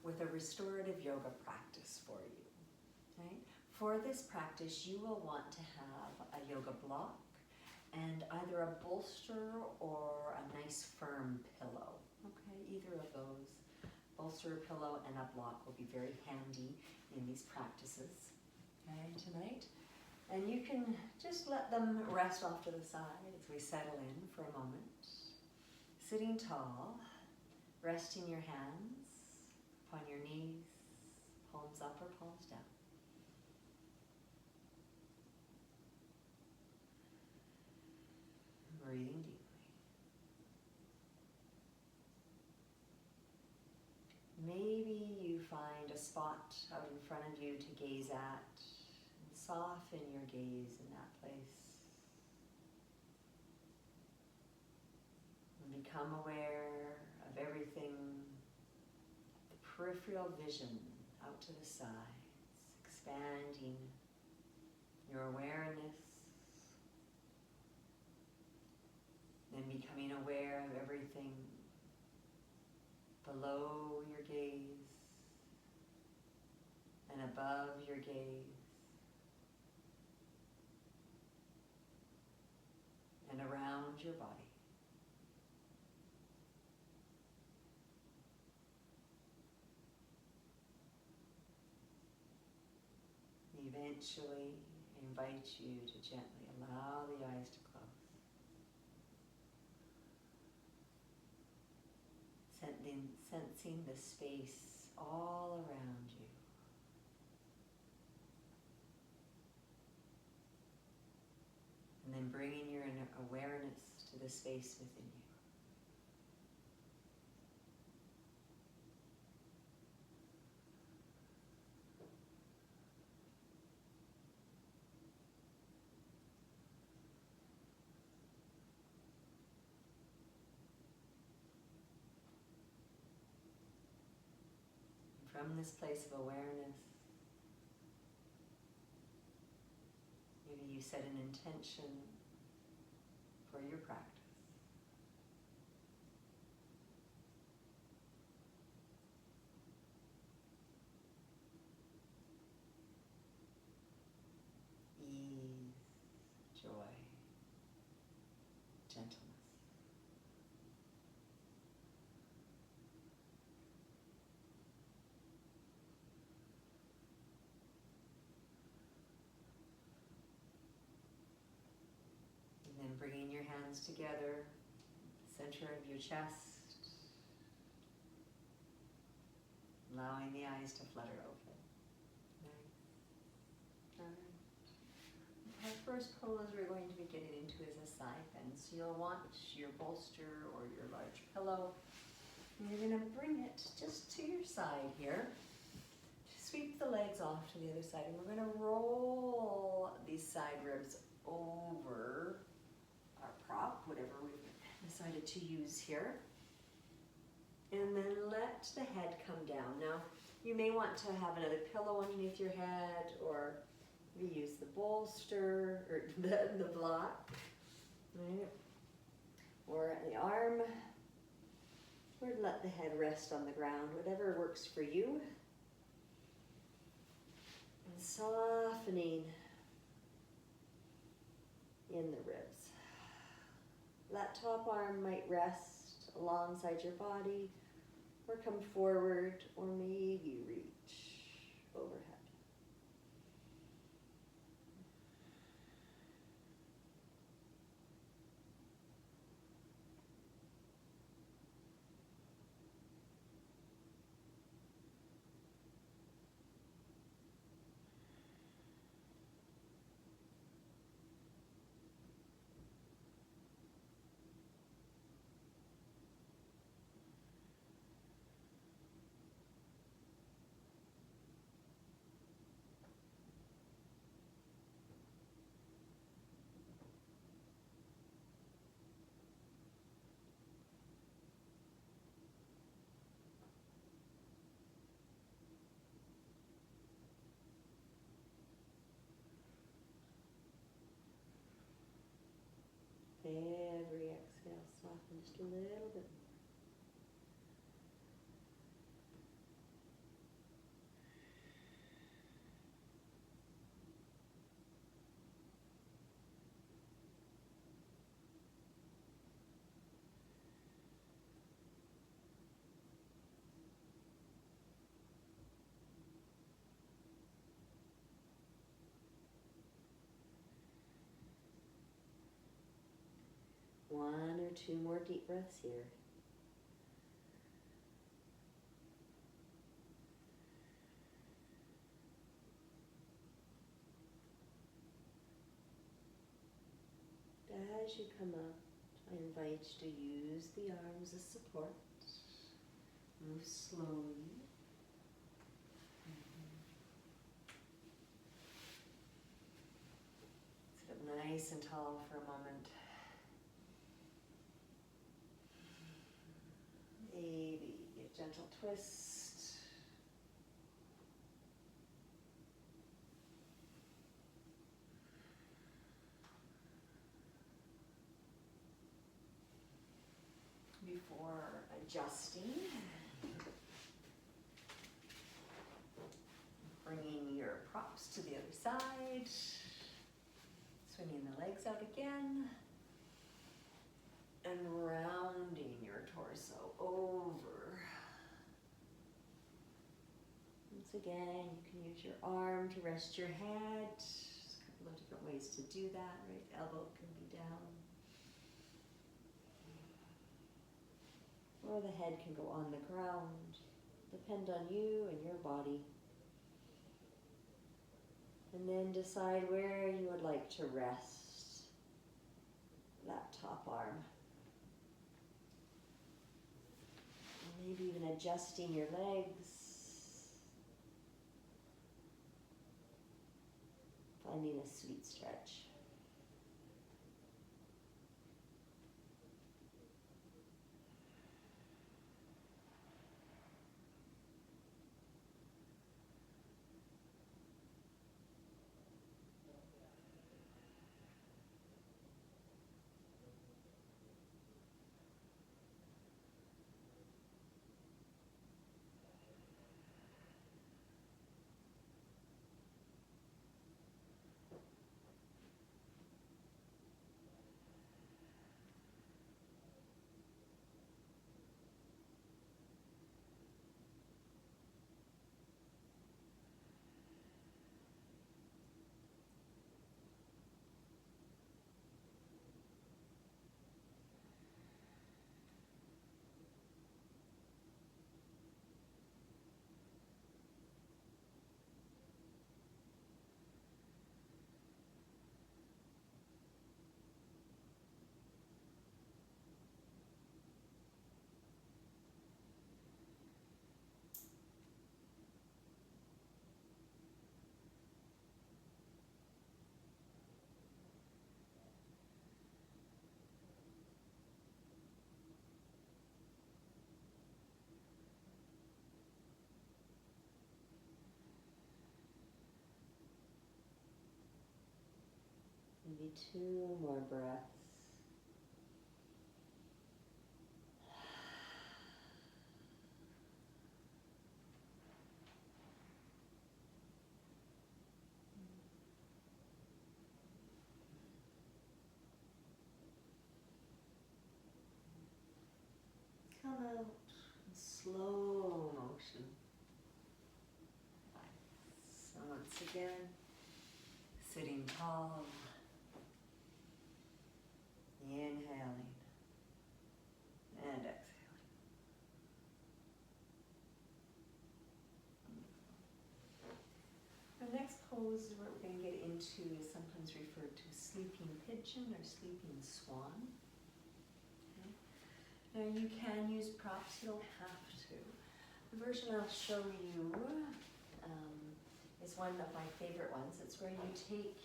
with a restorative yoga practice for you. Right? For this practice, you will want to have a yoga block and either a bolster or a nice firm pillow. Okay, either of those. Bolster, pillow, and a block will be very handy in these practices, okay, tonight. And you can just let them rest off to the side as we settle in for a moment. Sitting tall, resting your hands upon your knees, palms up or palms down. Breathing deeply. Maybe you find a spot out in front of you to gaze at and soften your gaze in that place. And become aware of everything, the peripheral vision out to the sides, expanding your awareness. And becoming aware of everything below your gaze and above your gaze and around your body. Eventually, I invite you to gently allow the eyes to close. Sensing the space all around you. And then bringing your awareness to the space within you. From this place of awareness, maybe you set an intention for your practice. Ease, joy, gentleness. And then bringing your hands together, center of your chest, allowing the eyes to flutter open. Nice. All right. Our first pose we're going to be getting into is a side bend. So you'll want your bolster or your large pillow. And you're going to bring it just to your side here. Sweep the legs off to the other side, and we're going to roll these side ribs over our prop, whatever we've decided to use here. And then let the head come down. Now, you may want to have another pillow underneath your head, or maybe use the bolster, or the block, right? Or the arm, or let the head rest on the ground, whatever works for you. And softening in the ribs. That top arm might rest alongside your body, or come forward, or maybe reach overhead. Every exhale, soften just a little bit more. 1 or 2 more deep breaths here. As you come up, I invite you to use the arms as support. Move slowly. Sit up nice and tall for a moment. Maybe a gentle twist. Before adjusting, bringing your props to the other side, swinging the legs out again, and rounding your torso over. Once again, you can use your arm to rest your head. There's a couple of different ways to do that, right? The elbow can be down. Or the head can go on the ground. Depend on you and your body. And then decide where you would like to rest that top arm. And maybe even adjusting your legs. Finding a sweet stretch. Maybe 2 more breaths. Come out in slow motion. So once again, sitting tall. Inhaling and exhaling. The next pose we're going to get into is sometimes referred to sleeping pigeon or sleeping swan. Okay. Now you can use props, you don't have to. The version I'll show you is one of my favorite ones. It's where you take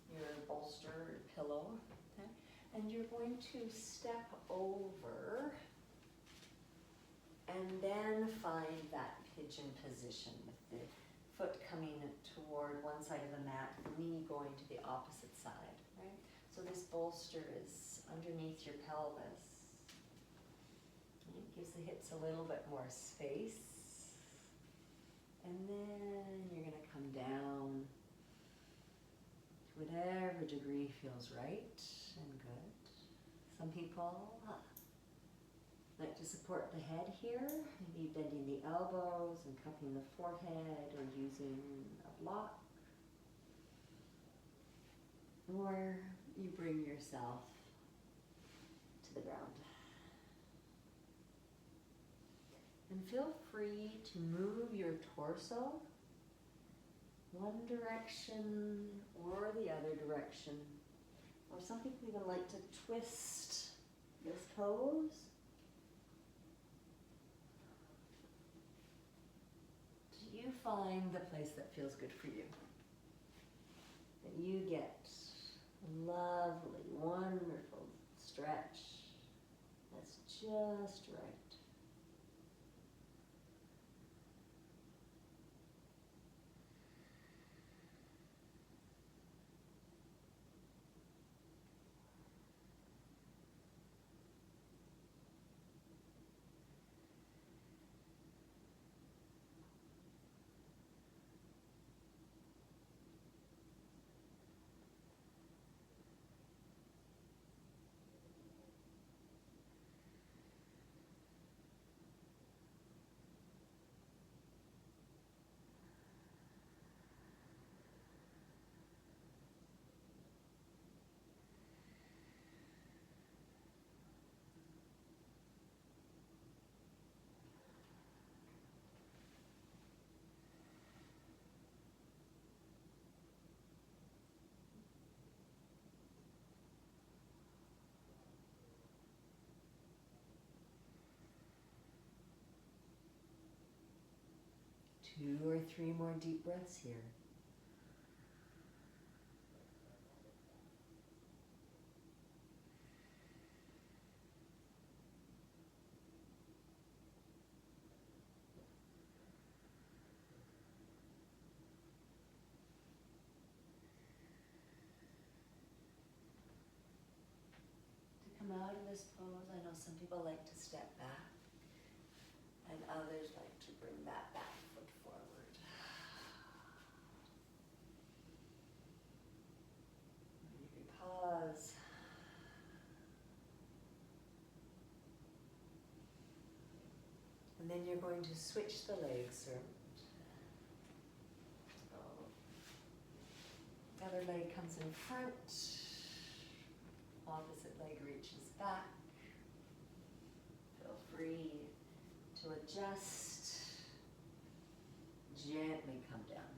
your bolster or pillow, okay, and you're going to step over and then find that pigeon position with the foot coming toward one side of the mat, the knee going to the opposite side, right? So this bolster is underneath your pelvis. It gives the hips a little bit more space. And then you're going to come down to whatever degree feels right and good. Some people like to support the head here, maybe bending the elbows and cupping the forehead or using a block. Or you bring yourself the ground. And feel free to move your torso one direction or the other direction. Or some people even like to twist this pose. Do you find the place that feels good for you? That you get a lovely, wonderful stretch that's just right. Two or three more deep breaths here. To come out of this pose, I know some people like to step back, and others like to bring that back foot forward. You can pause. And then you're going to switch the legs around. Other leg comes in front. Opposite leg reaches back. Feel free to adjust. Gently come down.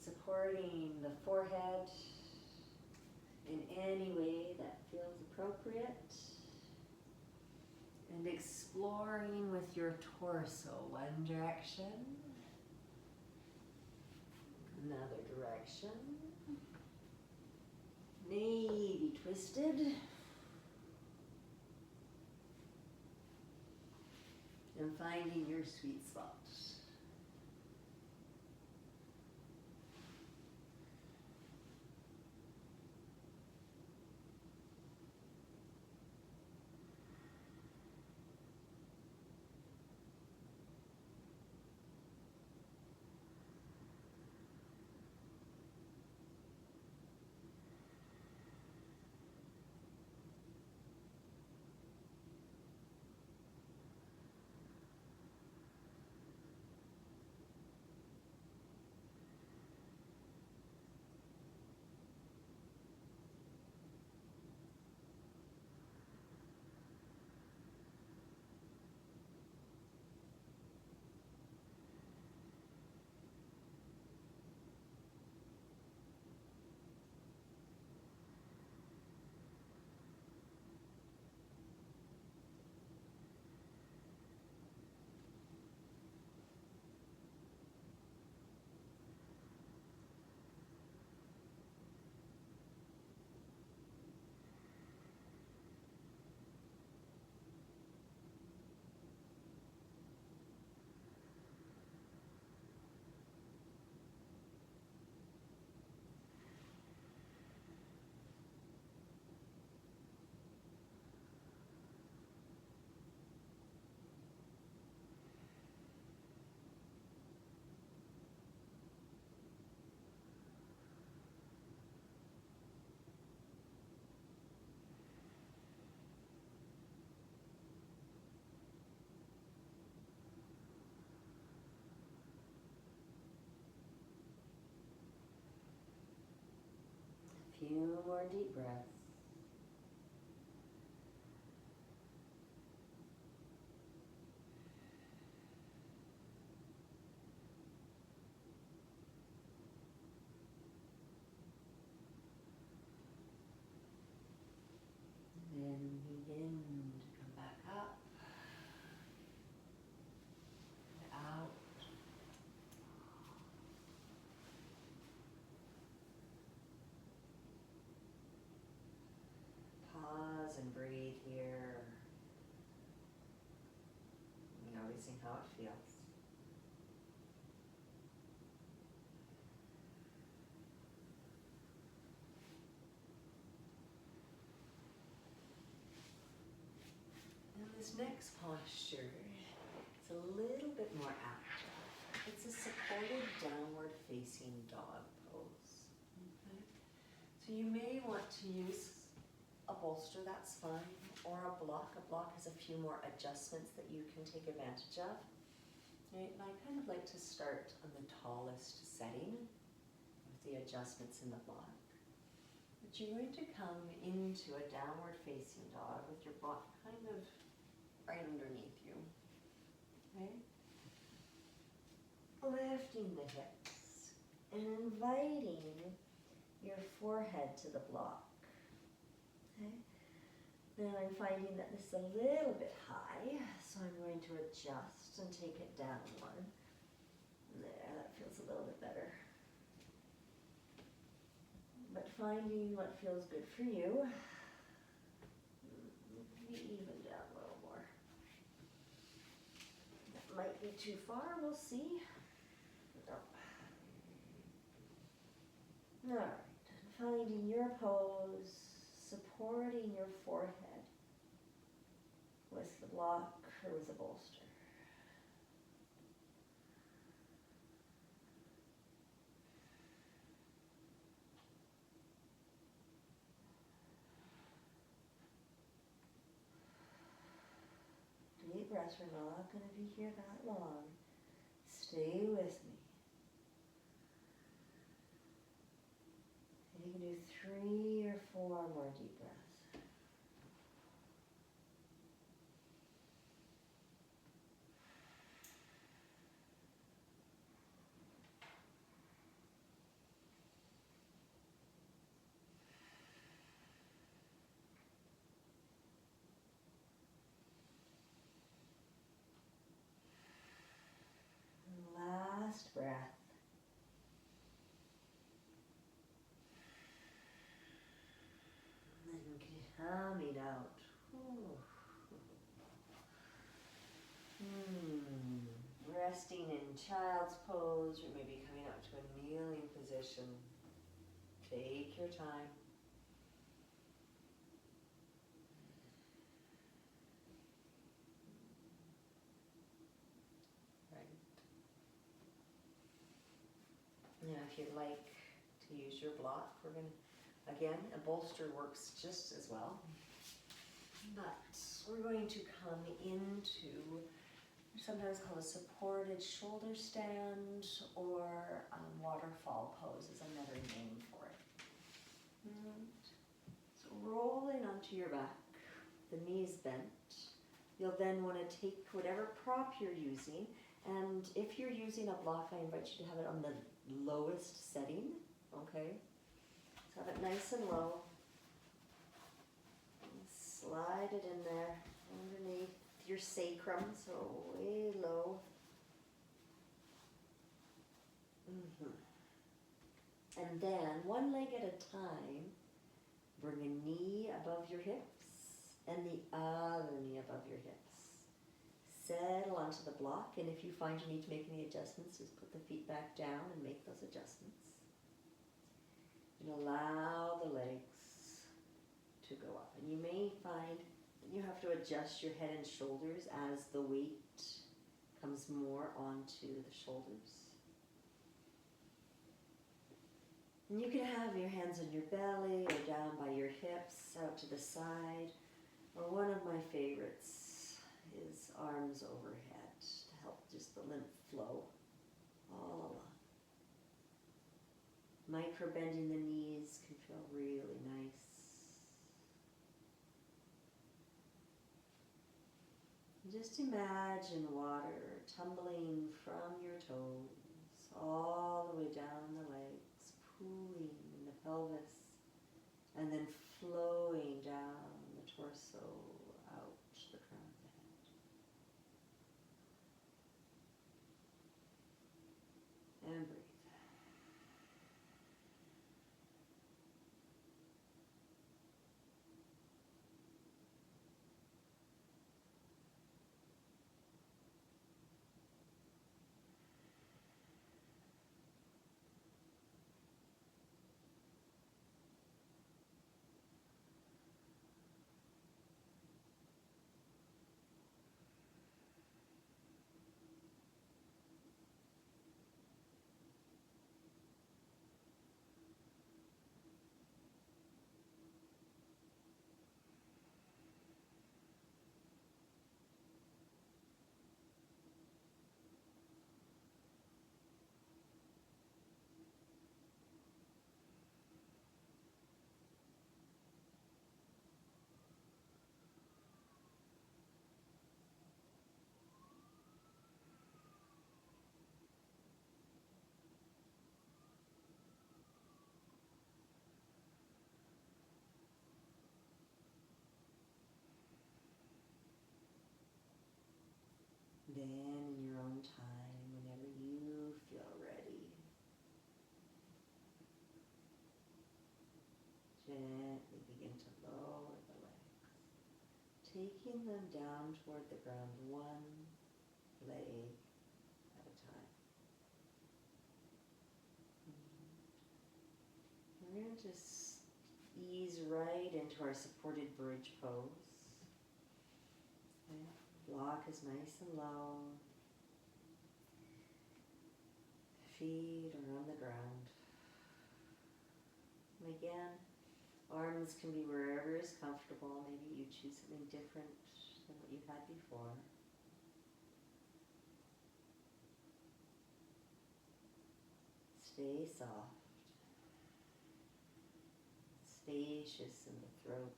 Supporting the forehead in any way that feels appropriate. And exploring with your torso, one direction, another direction, maybe twisted, and finding your sweet spot. few more deep breaths. Then begin to come back up and out. Pause and breathe here, noticing how it feels. This next posture is a little bit more active. It's a supported downward facing dog pose. Okay. So you may want to use a bolster, that's fine, or a block. A block has a few more adjustments that you can take advantage of. Right? And I kind of like to start on the tallest setting with the adjustments in the block. But you're going to come into a downward facing dog with your block kind of right underneath you, okay? Lifting the hips and inviting your forehead to the block, okay? Then I'm finding that this is a little bit high, so I'm going to adjust and take it down one. There, that feels a little bit better. But finding what feels good for you. Maybe even down a little more. That might be too far, we'll see. No. Alright, finding your pose, supporting your forehead with the block or with the bolster. Deep breaths, we're not going to be here that long. Stay with me. And you can do 3 or 4 more deep breaths. Last breath. And then coming out. Resting in child's pose, or maybe coming up to a kneeling position. Take your time. Now, if you'd like to use your block, we're going to, again, a bolster works just as well. But we're going to come into, sometimes called a supported shoulder stand, or waterfall pose is another name for it. So rolling onto your back, the knees bent. You'll then want to take whatever prop you're using, and if you're using a block, I invite you to have it on the lowest setting, okay? So have it nice and low. And slide it in there underneath your sacrum, so way low. And then, one leg at a time, bring a knee above your hips and the other knee above your hips. Settle onto the block, and if you find you need to make any adjustments, just put the feet back down and make those adjustments. And allow the legs to go up. And you may find that you have to adjust your head and shoulders as the weight comes more onto the shoulders. And you can have your hands on your belly or down by your hips, out to the side. Or one of my favorites is arms overhead to help just the lymph flow all along. Micro bending the knees can feel really just imagine water tumbling from your toes all the way down the legs, pooling in the pelvis, and then flowing down the torso, out the crown of the head. And breathe. Then, in your own time, whenever you feel ready, gently begin to lower the legs, taking them down toward the ground, one leg at a time. We're going to just ease right into our supported bridge pose. Okay. Block is nice and low. Feet are on the ground. And again, arms can be wherever is comfortable. Maybe you choose something different than what you've had before. Stay soft. Spacious in the throat.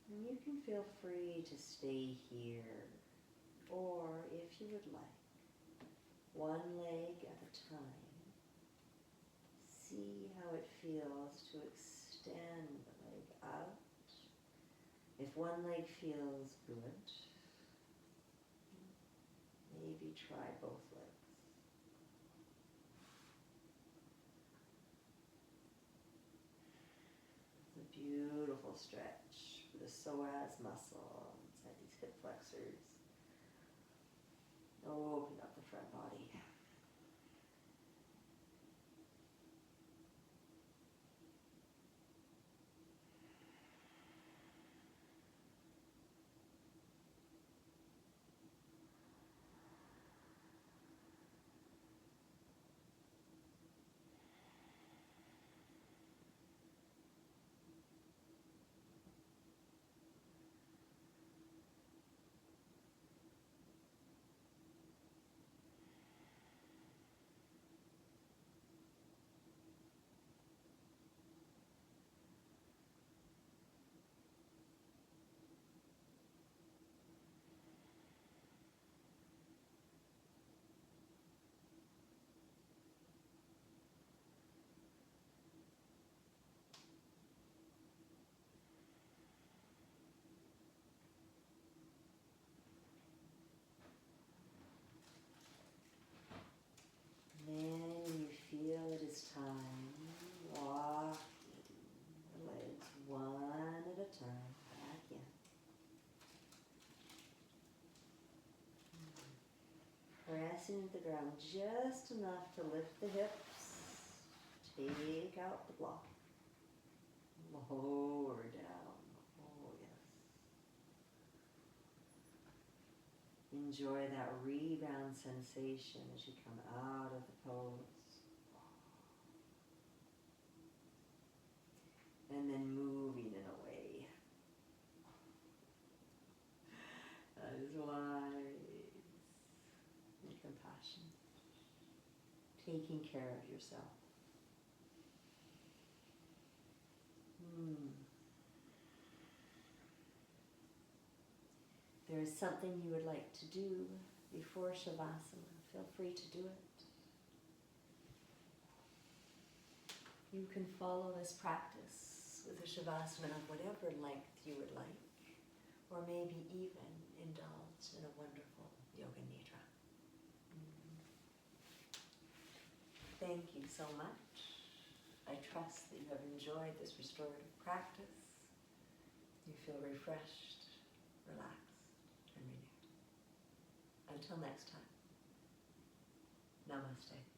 And you can feel free to stay here, or if you would like, one leg at a time. See how it feels to extend the leg out. If one leg feels good, maybe try both legs. It's a beautiful stretch for the psoas muscle inside these hip flexors. Open up the front body. pressing into the ground just enough to lift the hips. Take out the block. Lower down. Oh, yes. Enjoy that rebound sensation as you come out of the pose. And then moving it away. That is wise. And compassion. Taking care of yourself. There is something you would like to do before Shavasana, feel free to do it. You can follow this practice with a Shavasana of whatever length you would like, or maybe even indulge in a wonderful Yoga Nidra. Thank you so much. I trust that you have enjoyed this restorative practice. You feel refreshed, relaxed, and renewed. Until next time, namaste.